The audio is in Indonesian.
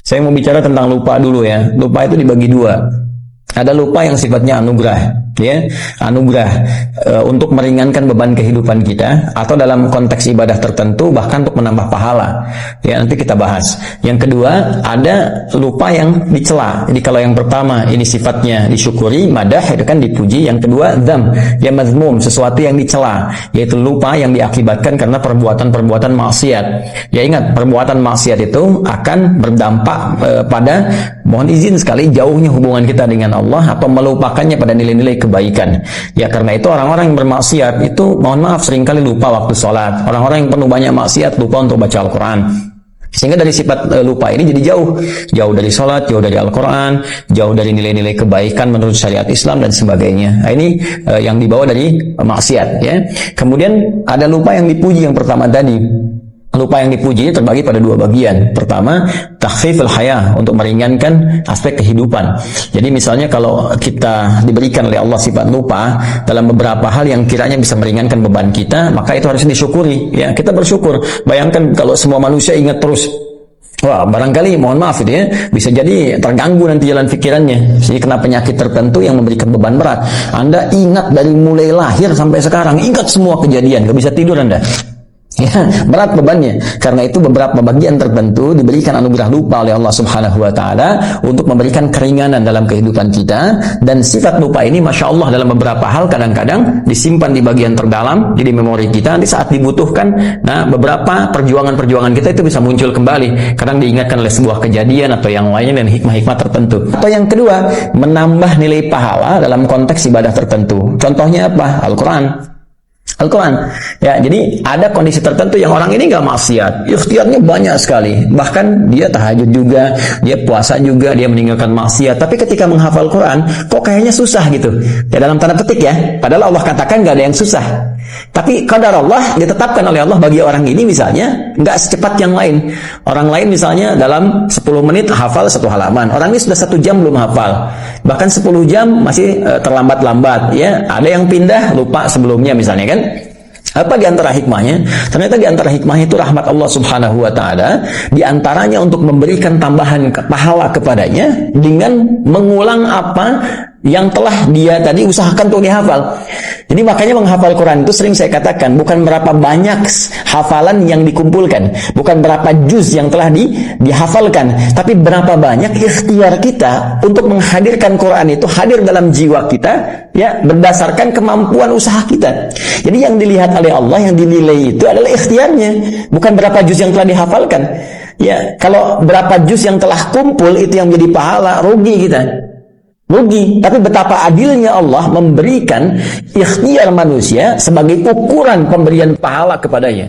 Saya mau bicara tentang lupa dulu ya. Lupa itu dibagi dua. Ada lupa yang sifatnya anugerah, ya, anugerah untuk meringankan beban kehidupan kita, atau dalam konteks ibadah tertentu bahkan untuk menambah pahala. Ya, nanti kita bahas. Yang kedua, ada lupa yang dicela. Jadi kalau yang pertama ini sifatnya disyukuri, madah, itu kan dipuji. Yang kedua, dzam, ya mazmum, sesuatu yang dicela, yaitu lupa yang diakibatkan karena perbuatan-perbuatan maksiat. Ya ingat, perbuatan maksiat itu akan berdampak pada, mohon izin sekali, jauhnya hubungan kita dengan Allah atau melupakannya pada nilai-nilai kebaikan. Ya karena itu orang-orang yang bermaksiat itu, mohon maaf, seringkali lupa waktu sholat. Orang-orang yang penuh banyak maksiat lupa untuk baca Al-Quran. Sehingga dari sifat lupa ini jadi jauh dari sholat, jauh dari Al-Quran, jauh dari nilai-nilai kebaikan menurut syariat Islam dan sebagainya. Nah, ini yang dibawa dari maksiat. Ya. Kemudian ada lupa yang dipuji yang pertama tadi. Lupa yang dipuji terbagi pada dua bagian. Pertama, takhfiful haya, untuk meringankan aspek kehidupan. Jadi misalnya kalau kita diberikan oleh Allah sifat lupa dalam beberapa hal yang kiranya bisa meringankan beban kita, maka itu harus disyukuri. Ya, kita bersyukur. Bayangkan kalau semua manusia ingat terus, wah, barangkali, mohon maaf itu ya, bisa jadi terganggu nanti jalan pikirannya, jadi kena penyakit tertentu yang memberikan beban berat. Anda ingat dari mulai lahir sampai sekarang, ingat semua kejadian, gak bisa tidur Anda. Ya, berat bebannya. Karena itu beberapa bagian tertentu diberikan anugerah lupa oleh Allah Subhanahu wa taala untuk memberikan keringanan dalam kehidupan kita. Dan sifat lupa ini Masya Allah dalam beberapa hal kadang-kadang disimpan di bagian terdalam, jadi memori kita. Nanti saat dibutuhkan, nah beberapa perjuangan-perjuangan kita itu bisa muncul kembali, kadang diingatkan oleh sebuah kejadian atau yang lainnya dan hikmah-hikmah tertentu. Atau yang kedua, menambah nilai pahala dalam konteks ibadah tertentu. Contohnya apa? Al-Quran. Ya, jadi ada kondisi tertentu yang orang ini nggak maksiat, ikhtiarnya banyak sekali, bahkan dia tahajud juga, dia puasa juga, dia meninggalkan maksiat. Tapi ketika menghafal Quran, kok kayaknya susah gitu. Ya dalam tanda petik ya. Padahal Allah katakan nggak ada yang susah. Tapi qadar Allah ditetapkan oleh Allah bagi orang ini misalnya nggak secepat yang lain. Orang lain misalnya dalam 10 menit hafal 1 halaman. Orang ini sudah 1 jam belum hafal. Bahkan 10 jam masih terlambat-lambat. Ya, ada yang pindah lupa sebelumnya misalnya kan. Apa di antara hikmahnya? Ternyata di antara hikmahnya itu rahmat Allah Subhanahu wa taala, di antaranya untuk memberikan tambahan pahala kepadanya dengan mengulang apa yang telah dia tadi usahakan untuk dihafal. Jadi makanya menghafal Quran itu sering saya katakan bukan berapa banyak hafalan yang dikumpulkan, bukan berapa juz yang telah dihafalkan, tapi berapa banyak ikhtiar kita untuk menghadirkan Quran itu hadir dalam jiwa kita, ya, berdasarkan kemampuan usaha kita. Jadi yang dilihat oleh Allah, yang dinilai itu adalah ikhtiarnya, bukan berapa juz yang telah dihafalkan. Ya, kalau berapa juz yang telah kumpul itu yang menjadi pahala, rugi kita. Rugi. Tapi betapa adilnya Allah memberikan ikhtiar manusia sebagai ukuran pemberian pahala kepadanya.